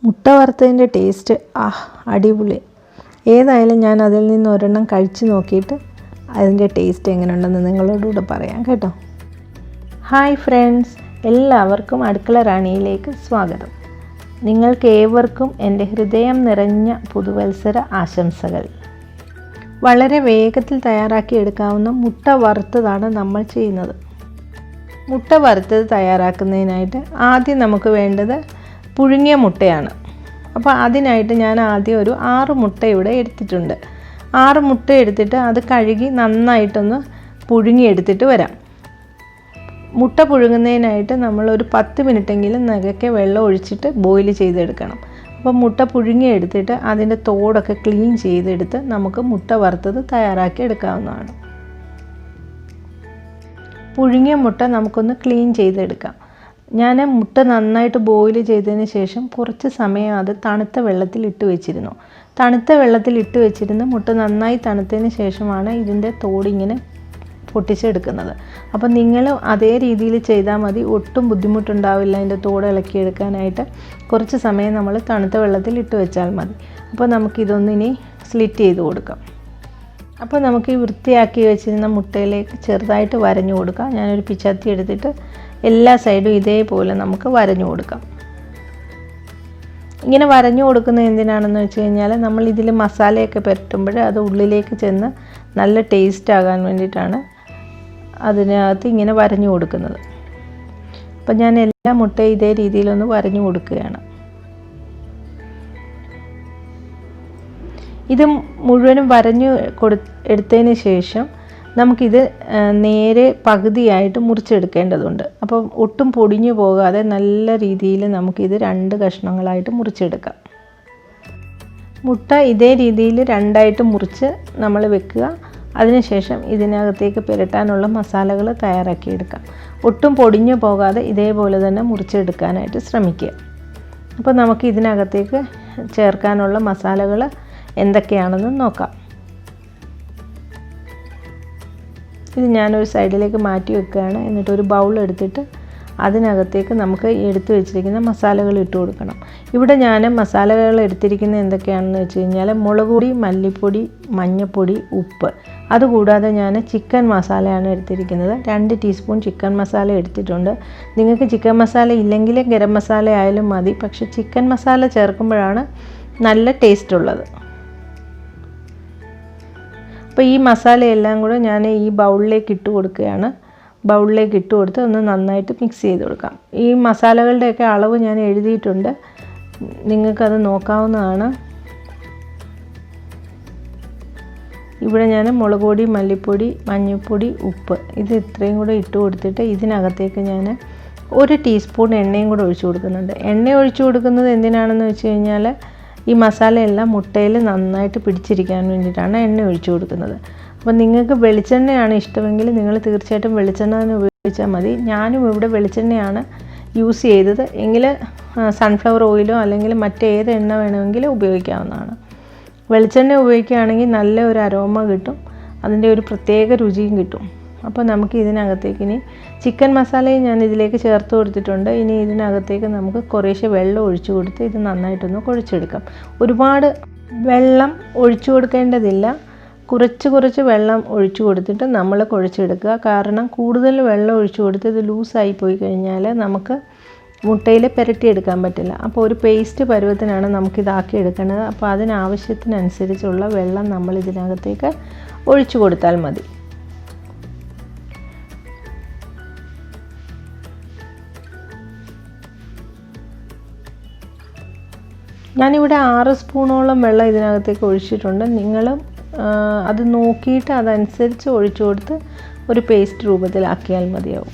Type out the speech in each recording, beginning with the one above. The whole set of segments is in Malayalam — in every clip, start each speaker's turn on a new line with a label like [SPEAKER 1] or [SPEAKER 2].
[SPEAKER 1] മുട്ട വറുത്തതിൻ്റെ ടേസ്റ്റ് അടിപൊളി. ഏതായാലും ഞാൻ അതിൽ നിന്ന് ഒരെണ്ണം കഴിച്ച് നോക്കിയിട്ട് അതിൻ്റെ ടേസ്റ്റ് എങ്ങനെയുണ്ടെന്ന് നിങ്ങളോടുകൂടെ പറയാം കേട്ടോ. ഹായ് ഫ്രണ്ട്സ്, എല്ലാവർക്കും അടുക്കള റാണിയിലേക്ക് സ്വാഗതം. നിങ്ങൾക്ക് ഏവർക്കും എൻ്റെ ഹൃദയം നിറഞ്ഞ പുതുവത്സര ആശംസകൾ. വളരെ വേഗത്തിൽ തയ്യാറാക്കിയെടുക്കാവുന്ന മുട്ട വറുത്തതാണ് നമ്മൾ ചെയ്യുന്നത്. മുട്ട വറുത്തത് തയ്യാറാക്കുന്നതിനായിട്ട് ആദ്യം നമുക്ക് വേണ്ടത് പുഴുങ്ങിയ മുട്ടയാണ്. അപ്പോൾ അതിനായിട്ട് ഞാൻ ആദ്യം ഒരു 6 മുട്ട ഇവിടെ എടുത്തിട്ടുണ്ട്. 6 മുട്ട എടുത്തിട്ട് അത് കഴുകി നന്നായിട്ടൊന്ന് പുഴുങ്ങിയെടുത്തിട്ട് വരാം. മുട്ട പുഴുങ്ങുന്നതിനായിട്ട് നമ്മളൊരു 10 മിനിറ്റെങ്കിലും നകക്കെ വെള്ളം ഒഴിച്ചിട്ട് ബോയിൽ ചെയ്തെടുക്കണം. അപ്പോൾ മുട്ട പുഴുങ്ങിയെടുത്തിട്ട് അതിൻ്റെ തോടൊക്കെ ക്ലീൻ ചെയ്തെടുത്ത് നമുക്ക് മുട്ട വറുത്തത് തയ്യാറാക്കി എടുക്കാവുന്നതാണ്. പുഴുങ്ങിയ മുട്ട നമുക്കൊന്ന് ക്ലീൻ ചെയ്തെടുക്കാം. ഞാൻ മുട്ട നന്നായിട്ട് ബോയിൽ ചെയ്തതിന് ശേഷം കുറച്ച് സമയം അത് തണുത്ത വെള്ളത്തിൽ ഇട്ട് വെച്ചിരുന്നു. തണുത്ത വെള്ളത്തിൽ ഇട്ട് വെച്ചിരുന്ന് മുട്ട നന്നായി തണുത്തതിന് ശേഷമാണ് ഇതിൻ്റെ തോടിങ്ങനെ പൊട്ടിച്ചെടുക്കുന്നത്. അപ്പോൾ നിങ്ങൾ അതേ രീതിയിൽ ചെയ്താൽ മതി, ഒട്ടും ബുദ്ധിമുട്ടുണ്ടാവില്ല. അതിൻ്റെ തോട് ഇളക്കിയെടുക്കാനായിട്ട് കുറച്ച് സമയം നമ്മൾ തണുത്ത വെള്ളത്തിൽ ഇട്ട് വെച്ചാൽ മതി. അപ്പോൾ നമുക്കിതൊന്നിനി സ്ലിറ്റ് ചെയ്ത് കൊടുക്കാം. അപ്പോൾ നമുക്ക് ഈ വൃത്തിയാക്കി വെച്ചിരുന്ന മുട്ടയിലേക്ക് ചെറുതായിട്ട് വരഞ്ഞു കൊടുക്കാം. ഞാനൊരു പിച്ചാത്തി എടുത്തിട്ട് എല്ലാ സൈഡും ഇതേപോലെ നമുക്ക് വരഞ്ഞു കൊടുക്കാം. ഇങ്ങനെ വരഞ്ഞു കൊടുക്കുന്നത് എന്തിനാണെന്ന് വെച്ച് കഴിഞ്ഞാൽ നമ്മൾ ഇതിൽ മസാലയൊക്കെ പുരട്ടുമ്പോൾ അത് ഉള്ളിലേക്ക് ചെന്ന് നല്ല ടേസ്റ്റ് ആകാൻ വേണ്ടിയിട്ടാണ് അതിനകത്ത് ഇങ്ങനെ വരഞ്ഞു കൊടുക്കുന്നത്. അപ്പം ഞാൻ എല്ലാ മുട്ടയും ഇതേ രീതിയിലൊന്ന് വരഞ്ഞു കൊടുക്കുകയാണ്. ഇത് മുഴുവനും വരഞ്ഞു എടുത്തതിന് ശേഷം നമുക്കിത് നേരെ പകുതിയായിട്ട് മുറിച്ചെടുക്കേണ്ടതുണ്ട്. അപ്പം ഒട്ടും പൊടിഞ്ഞു പോകാതെ നല്ല രീതിയിൽ നമുക്കിത് 2 കഷ്ണങ്ങളായിട്ട് മുറിച്ചെടുക്കാം. മുട്ട ഇതേ രീതിയിൽ 2ആയിട്ട് മുറിച്ച് നമ്മൾ വെക്കുക. അതിനുശേഷം ഇതിനകത്തേക്ക് പുരട്ടാനുള്ള മസാലകൾ തയ്യാറാക്കിയെടുക്കാം. ഒട്ടും പൊടിഞ്ഞു പോകാതെ ഇതേപോലെ തന്നെ മുറിച്ചെടുക്കാനായിട്ട് ശ്രമിക്കുക. അപ്പോൾ നമുക്ക് ഇതിനകത്തേക്ക് ചേർക്കാനുള്ള മസാലകൾ എന്തൊക്കെയാണെന്ന് നോക്കാം. ഇത് ഞാനൊരു സൈഡിലേക്ക് മാറ്റി വെക്കുകയാണ്. എന്നിട്ടൊരു ബൗൾ എടുത്തിട്ട് അതിനകത്തേക്ക് നമുക്ക് എടുത്തു വെച്ചിരിക്കുന്ന മസാലകൾ ഇട്ട് കൊടുക്കണം. ഇവിടെ ഞാൻ മസാലകൾ എടുത്തിരിക്കുന്നത് എന്തൊക്കെയാണെന്ന് വെച്ച് കഴിഞ്ഞാൽ മുളക് പൊടി, മല്ലിപ്പൊടി, മഞ്ഞൾപ്പൊടി, ഉപ്പ്. അതുകൂടാതെ ഞാൻ ചിക്കൻ മസാലയാണ് എടുത്തിരിക്കുന്നത്. 2 ടീസ്പൂൺ ചിക്കൻ മസാല എടുത്തിട്ടുണ്ട്. നിങ്ങൾക്ക് ചിക്കൻ മസാല ഇല്ലെങ്കിൽ ഗരം മസാല ആയാലും മതി. പക്ഷേ ചിക്കൻ മസാല ചേർക്കുമ്പോഴാണ് നല്ല ടേസ്റ്റ് ഉള്ളത്. അപ്പോൾ ഈ മസാലയെല്ലാം കൂടെ ഞാൻ ഈ ബൗളിലേക്ക് ഇട്ട് കൊടുക്കുകയാണ്. ബൗളിലേക്ക് ഇട്ട് കൊടുത്ത് ഒന്ന് നന്നായിട്ട് മിക്സ് ചെയ്ത് കൊടുക്കാം. ഈ മസാലകളുടെയൊക്കെ അളവ് ഞാൻ എഴുതിയിട്ടുണ്ട്, നിങ്ങൾക്കത് നോക്കാവുന്നതാണ്. ഇവിടെ ഞാൻ മുളക് പൊടി, മല്ലിപ്പൊടി, മഞ്ഞൾപ്പൊടി, ഉപ്പ് ഇത് ഇത്രയും കൂടെ ഇട്ട് കൊടുത്തിട്ട് ഇതിനകത്തേക്ക് ഞാൻ 1 ടീസ്പൂൺ എണ്ണയും കൂടെ ഒഴിച്ചു കൊടുക്കുന്നുണ്ട്. എണ്ണ ഒഴിച്ചു കൊടുക്കുന്നത് എന്തിനാണെന്ന് വെച്ച് കഴിഞ്ഞാൽ ഈ മസാലയെല്ലാം മുട്ടയിൽ നന്നായിട്ട് പിടിച്ചിരിക്കാൻ വേണ്ടിയിട്ടാണ് എണ്ണ ഒഴിച്ചു കൊടുക്കുന്നത്. അപ്പോൾ നിങ്ങൾക്ക് വെളിച്ചെണ്ണയാണ് ഇഷ്ടമെങ്കിൽ നിങ്ങൾ തീർച്ചയായിട്ടും വെളിച്ചെണ്ണ തന്നെ ഉപയോഗിച്ചാൽ മതി. ഞാനും ഇവിടെ വെളിച്ചെണ്ണയാണ് യൂസ് ചെയ്തത്. എങ്കിൽ സൺഫ്ലവർ ഓയിലോ അല്ലെങ്കിൽ മറ്റേത് എണ്ണ വേണമെങ്കിലും ഉപയോഗിക്കാവുന്നതാണ്. വെളിച്ചെണ്ണ ഉപയോഗിക്കുകയാണെങ്കിൽ നല്ല ഒരു അരോമ കിട്ടും, അതിൻ്റെ ഒരു പ്രത്യേക രുചിയും കിട്ടും. അപ്പോൾ നമുക്ക് ഇതിനകത്തേക്ക് ഇനി ചിക്കൻ മസാലയും ഞാൻ ഇതിലേക്ക് ചേർത്ത് കൊടുത്തിട്ടുണ്ട്. ഇനി ഇതിനകത്തേക്ക് നമുക്ക് കുറേശ്ശെ വെള്ളം ഒഴിച്ചു കൊടുത്ത് ഇത് നന്നായിട്ടൊന്ന് കുഴച്ചെടുക്കാം. ഒരുപാട് വെള്ളം ഒഴിച്ചു കൊടുക്കേണ്ടതില്ല, കുറച്ച് വെള്ളം ഒഴിച്ചു കൊടുത്തിട്ട് നമ്മൾ കുഴച്ചെടുക്കുക. കാരണം കൂടുതൽ വെള്ളം ഒഴിച്ചു കൊടുത്ത് ഇത് ലൂസായി പോയി കഴിഞ്ഞാൽ നമുക്ക് മുട്ടയിൽ പുരട്ടിയെടുക്കാൻ പറ്റില്ല. അപ്പോൾ ഒരു പേസ്റ്റ് പരുവത്തിനാണ് നമുക്കിതാക്കി എടുക്കേണ്ടത്. അപ്പോൾ അതിനാവശ്യത്തിനനുസരിച്ചുള്ള വെള്ളം നമ്മൾ ഇതിനകത്തേക്ക് ഒഴിച്ചു കൊടുത്താൽ മതി. ഞാനിവിടെ 6 സ്പൂണോളം വെള്ളം ഇതിനകത്തേക്ക് ഒഴിച്ചിട്ടുണ്ട്. നിങ്ങൾ അത് നോക്കിയിട്ട് അതനുസരിച്ച് ഒഴിച്ചു കൊടുത്ത് ഒരു പേസ്റ്റ് രൂപത്തിലാക്കിയാൽ മതിയാവും.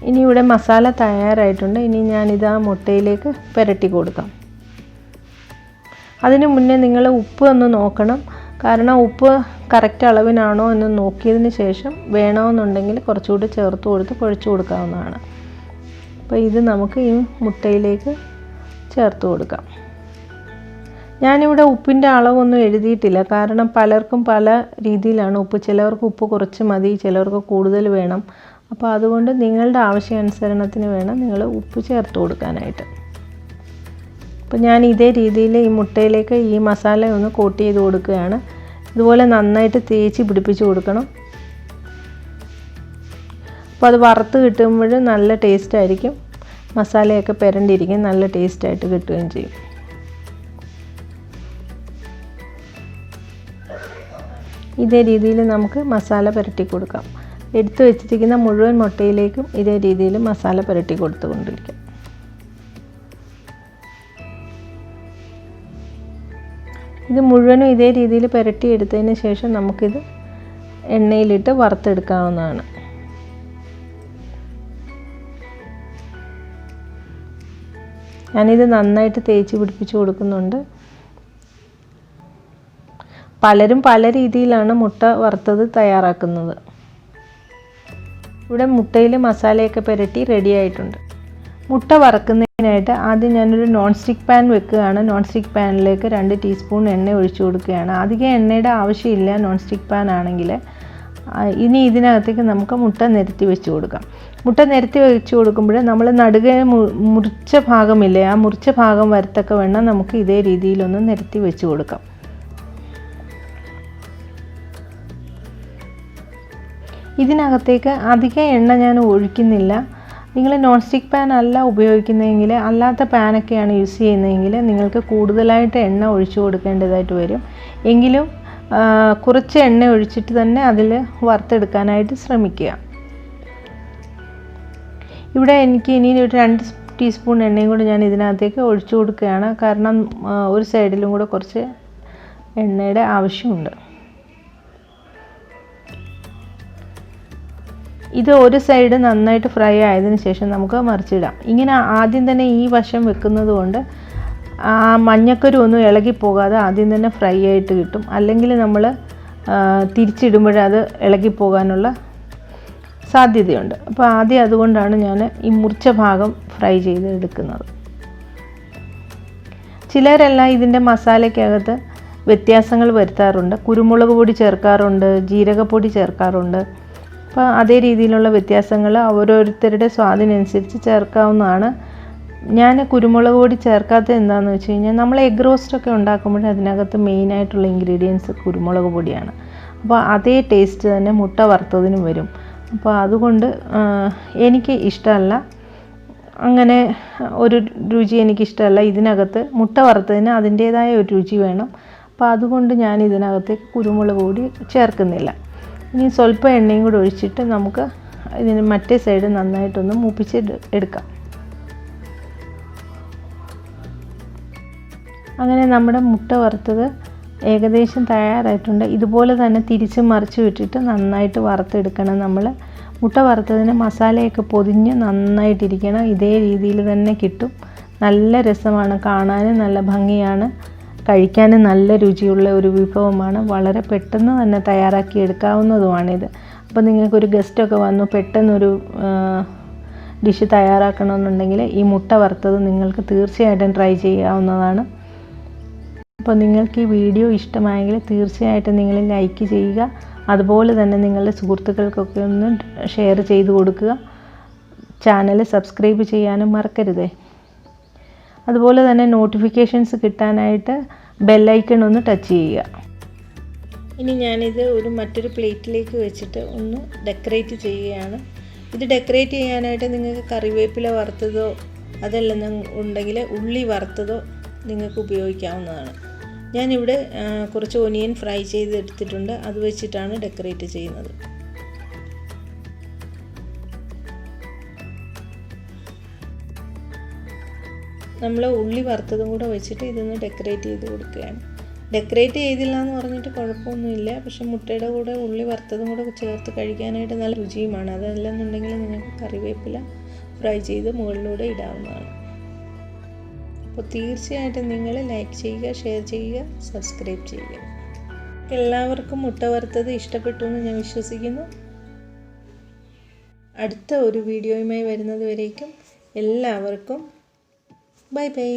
[SPEAKER 1] ഇനി ഇവിടെ മസാല തയ്യാറായിട്ടുണ്ട്. ഇനി ഞാനിത് ആ മുട്ടയിലേക്ക് പുരട്ടി കൊടുക്കാം. അതിന് മുന്നേ നിങ്ങൾ ഉപ്പ് ഒന്ന് നോക്കണം. കാരണം ഉപ്പ് കറക്റ്റ് അളവിനാണോ എന്ന് നോക്കിയതിന് ശേഷം വേണമെന്നുണ്ടെങ്കിൽ കുറച്ചുകൂടി ചേർത്ത് കൊടുത്ത് കുഴച്ച് കൊടുക്കാവുന്നതാണ്. അപ്പോൾ ഇത് നമുക്ക് ഈ മുട്ടയിലേക്ക് ചേർത്ത് കൊടുക്കാം. ഞാനിവിടെ ഉപ്പിൻ്റെ അളവൊന്നും എഴുതിയിട്ടില്ല, കാരണം പലർക്കും പല രീതിയിലാണ് ഉപ്പ്. ചിലവർക്ക് ഉപ്പ് കുറച്ച് മതി, ചിലവർക്ക് കൂടുതൽ വേണം. അപ്പോൾ അതുകൊണ്ട് നിങ്ങളുടെ ആവശ്യാനുസരണത്തിന് വേണം നിങ്ങൾ ഉപ്പ് ചേർത്ത് കൊടുക്കാനായിട്ട്. അപ്പോൾ ഞാൻ ഇതേ രീതിയിൽ ഈ മുട്ടയിലേക്ക് ഈ മസാല ഒന്ന് കോട്ട് ചെയ്ത് കൊടുക്കുകയാണ്. ഇതുപോലെ നന്നായിട്ട് തേച്ച് പിടിപ്പിച്ച് കൊടുക്കണം. അപ്പോൾ അത് വറുത്ത് കിട്ടുമ്പോൾ നല്ല ടേസ്റ്റ് ആയിരിക്കും. മസാലയൊക്കെ പുരണ്ടിരിക്കും, നല്ല ടേസ്റ്റായിട്ട് കിട്ടുകയും ചെയ്യും. ഇതേ രീതിയിൽ നമുക്ക് മസാല പുരട്ടി കൊടുക്കാം. എടുത്തു വെച്ചിരിക്കുന്ന മുഴുവൻ മുട്ടയിലേക്കും ഇതേ രീതിയിൽ മസാല പുരട്ടി കൊടുത്തുകൊണ്ടിരിക്കാം. ഇത് മുഴുവനും ഇതേ രീതിയിൽ പുരട്ടി എടുത്തതിന് ശേഷം നമുക്കിത് എണ്ണയിലിട്ട് വറുത്തെടുക്കാവുന്നതാണ്. ഞാനിത് നന്നായിട്ട് തേച്ച് പിടിപ്പിച്ച് കൊടുക്കുന്നുണ്ട്. പലരും പല രീതിയിലാണ് മുട്ട വറുത്തത് തയ്യാറാക്കുന്നത്. ഇവിടെ മുട്ടയിൽ മസാലയൊക്കെ പുരട്ടി റെഡി ആയിട്ടുണ്ട്. മുട്ട വറക്കുന്നതിനായിട്ട് ആദ്യം ഞാനൊരു നോൺ സ്റ്റിക്ക് പാൻ വെക്കുകയാണ്. നോൺ സ്റ്റിക്ക് പാനിലേക്ക് 2 ടീസ്പൂൺ എണ്ണ ഒഴിച്ചു കൊടുക്കുകയാണ്. അധികം എണ്ണയുടെ ആവശ്യമില്ല നോൺ സ്റ്റിക്ക് പാൻ ആണെങ്കിൽ. ഇനി ഇതിനകത്തേക്ക് നമുക്ക് മുട്ട നിരത്തി വെച്ച് കൊടുക്കാം. മുട്ട നിരത്തി വെച്ച് കൊടുക്കുമ്പോൾ നമ്മൾ നടുകെ മുറിച്ച ഭാഗമില്ലേ, ആ മുറിച്ച ഭാഗം വരത്തക്ക വേണം നമുക്ക് ഇതേ രീതിയിലൊന്ന് നിരത്തി വെച്ച് കൊടുക്കാം. ഇതിനകത്തേക്ക് അധികം എണ്ണ ഞാൻ ഒഴിക്കുന്നില്ല. നിങ്ങൾ നോൺ സ്റ്റിക്ക് പാൻ അല്ല ഉപയോഗിക്കുന്നതെങ്കിൽ, അല്ലാത്ത പാനൊക്കെയാണ് യൂസ് ചെയ്യുന്നതെങ്കിൽ നിങ്ങൾക്ക് കൂടുതലായിട്ട് എണ്ണ ഒഴിച്ചു കൊടുക്കേണ്ടതായിട്ട് വരും. എങ്കിലും കുറച്ച് എണ്ണ ഒഴിച്ചിട്ട് തന്നെ അതിൽ വറുത്തെടുക്കാനായിട്ട് ശ്രമിക്കുക. ഇവിടെ എനിക്ക് ഇനി ഒരു 2 ടീസ്പൂൺ എണ്ണയും കൂടി ഞാൻ ഇതിനകത്തേക്ക് ഒഴിച്ചു കൊടുക്കുകയാണ്. കാരണം ഒരു സൈഡിലും കൂടെ കുറച്ച് എണ്ണയുടെ ആവശ്യമുണ്ട്. ഇത് ഒരു സൈഡ് നന്നായിട്ട് ഫ്രൈ ആയതിനു ശേഷം നമുക്ക് മറിച്ചിടാം. ഇങ്ങനെ ആദ്യം തന്നെ ഈ വശം വെക്കുന്നത് കൊണ്ട് ആ മഞ്ഞക്കരു ഒന്നും ഇളകിപ്പോകാതെ ആദ്യം തന്നെ ഫ്രൈ ആയിട്ട് കിട്ടും. അല്ലെങ്കിൽ നമ്മൾ തിരിച്ചിടുമ്പോഴത് ഇളകിപ്പോകാനുള്ള സാധ്യതയുണ്ട്. അപ്പോൾ ആദ്യം അതുകൊണ്ടാണ് ഞാൻ ഈ മുറിച്ച ഭാഗം ഫ്രൈ ചെയ്ത് എടുക്കുന്നത്. ചിലരെല്ലാം ഇതിൻ്റെ മസാലയ്ക്കകത്ത് വ്യത്യാസങ്ങൾ വരുത്താറുണ്ട്. കുരുമുളക് പൊടി ചേർക്കാറുണ്ട്, ജീരകപ്പൊടി ചേർക്കാറുണ്ട്. അപ്പോൾ അതേ രീതിയിലുള്ള വ്യത്യാസങ്ങൾ ഓരോരുത്തരുടെ സ്വാദിനനുസരിച്ച് ചേർക്കാവുന്നതാണ്. ഞാൻ കുരുമുളക് പൊടി ചേർക്കാത്തത് എന്താണെന്ന് വെച്ച് കഴിഞ്ഞാൽ, നമ്മൾ എഗ് റോസ്റ്റൊക്കെ ഉണ്ടാക്കുമ്പോൾ അതിനകത്ത് മെയിനായിട്ടുള്ള ഇൻഗ്രീഡിയൻസ് കുരുമുളക് പൊടിയാണ്. അപ്പോൾ അതേ ടേസ്റ്റ് തന്നെ മുട്ട വറുത്തതിനും വരും. അപ്പോൾ അതുകൊണ്ട് എനിക്ക് ഇഷ്ടമല്ല, അങ്ങനെ ഒരു രുചി എനിക്കിഷ്ടമല്ല. ഇതിനകത്ത് മുട്ട വറുത്തതിന് അതിൻ്റേതായ ഒരു രുചി വേണം. അപ്പോൾ അതുകൊണ്ട് ഞാൻ ഇതിനകത്തേക്ക് കുരുമുളക് പൊടി ചേർക്കുന്നില്ല. ഇനി സ്വല്പം എണ്ണയും കൂടി ഒഴിച്ചിട്ട് നമുക്ക് ഇതിന് മറ്റേ സൈഡ് നന്നായിട്ടൊന്ന് മൂപ്പിച്ച് എടുക്കാം. അങ്ങനെ നമ്മുടെ മുട്ട വറുത്തത് ഏകദേശം തയ്യാറായിട്ടുണ്ട്. ഇതുപോലെ തന്നെ തിരിച്ച് മറിച്ച് വിട്ടിട്ട് നന്നായിട്ട് വറുത്തെടുക്കണം. നമ്മൾ മുട്ട വറുത്തതിന് മസാലയൊക്കെ പൊതിഞ്ഞ് നന്നായിട്ടിരിക്കണം. ഇതേ രീതിയിൽ തന്നെ കിട്ടും. നല്ല രസമാണ്, കാണാനും നല്ല ഭംഗിയാണ്, കഴിക്കാനും നല്ല രുചിയുള്ള ഒരു വിഭവമാണ്. വളരെ പെട്ടെന്ന് തന്നെ തയ്യാറാക്കി എടുക്കാവുന്നതുമാണിത്. അപ്പോൾ നിങ്ങൾക്കൊരു ഗസ്റ്റൊക്കെ വന്നു പെട്ടെന്നൊരു ഡിഷ് തയ്യാറാക്കണമെന്നുണ്ടെങ്കിൽ ഈ മുട്ട വറുത്തത് നിങ്ങൾക്ക് തീർച്ചയായിട്ടും ട്രൈ ചെയ്യാവുന്നതാണ്. അപ്പോൾ നിങ്ങൾക്ക് ഈ വീഡിയോ ഇഷ്ടമായെങ്കിൽ തീർച്ചയായിട്ടും നിങ്ങൾ ലൈക്ക് ചെയ്യുക. അതുപോലെ തന്നെ നിങ്ങളുടെ സുഹൃത്തുക്കൾക്കൊക്കെ ഒന്ന് ഷെയർ ചെയ്ത് കൊടുക്കുക. ചാനൽ സബ്സ്ക്രൈബ് ചെയ്യാനും മറക്കരുതേ. അതുപോലെ തന്നെ നോട്ടിഫിക്കേഷൻസ് കിട്ടാനായിട്ട് ബെല്ലൈക്കൺ ഒന്ന് ടച്ച് ചെയ്യുക. ഇനി ഞാനിത് മറ്റൊരു പ്ലേറ്റിലേക്ക് വെച്ചിട്ട് ഒന്ന് ഡെക്കറേറ്റ് ചെയ്യുകയാണ്. ഇത് ഡെക്കറേറ്റ് ചെയ്യാനായിട്ട് നിങ്ങൾക്ക് കറിവേപ്പില വറുത്തതോ അതല്ലെന്ന് ഉണ്ടെങ്കിൽ ഉള്ളി വറുത്തതോ നിങ്ങൾക്ക് ഉപയോഗിക്കാവുന്നതാണ്. ഞാനിവിടെ കുറച്ച് ഒനിയൻ ഫ്രൈ ചെയ്തെടുത്തിട്ടുണ്ട്. അത് വെച്ചിട്ടാണ് ഡെക്കറേറ്റ് ചെയ്യുന്നത്. നമ്മൾ ഉള്ളി വറുത്തതും കൂടെ വെച്ചിട്ട് ഇതൊന്ന് ഡെക്കറേറ്റ് ചെയ്ത് കൊടുക്കുകയാണ്. ഡെക്കറേറ്റ് ചെയ്തില്ല എന്ന് പറഞ്ഞിട്ട് കുഴപ്പമൊന്നുമില്ല. പക്ഷെ മുട്ടയുടെ കൂടെ ഉള്ളി വറുത്തതും കൂടെ ചേർത്ത് കഴിക്കാനായിട്ട് നല്ല രുചിയുമാണ്. അതല്ലെന്നുണ്ടെങ്കിൽ നിങ്ങൾക്ക് കറിവേപ്പില ഫ്രൈ ചെയ്ത് മുകളിലൂടെ ഇടാവുന്നതാണ്. അപ്പോൾ തീർച്ചയായിട്ടും നിങ്ങൾ ലൈക്ക് ചെയ്യുക, ഷെയർ ചെയ്യുക, സബ്സ്ക്രൈബ് ചെയ്യുക. എല്ലാവർക്കും മുട്ട വറുത്തത് ഇഷ്ടപ്പെട്ടു എന്ന് ഞാൻ വിശ്വസിക്കുന്നു. അടുത്ത ഒരു വീഡിയോയുമായി വരുന്നത് വരേക്കും എല്ലാവർക്കും ബൈ ബൈ.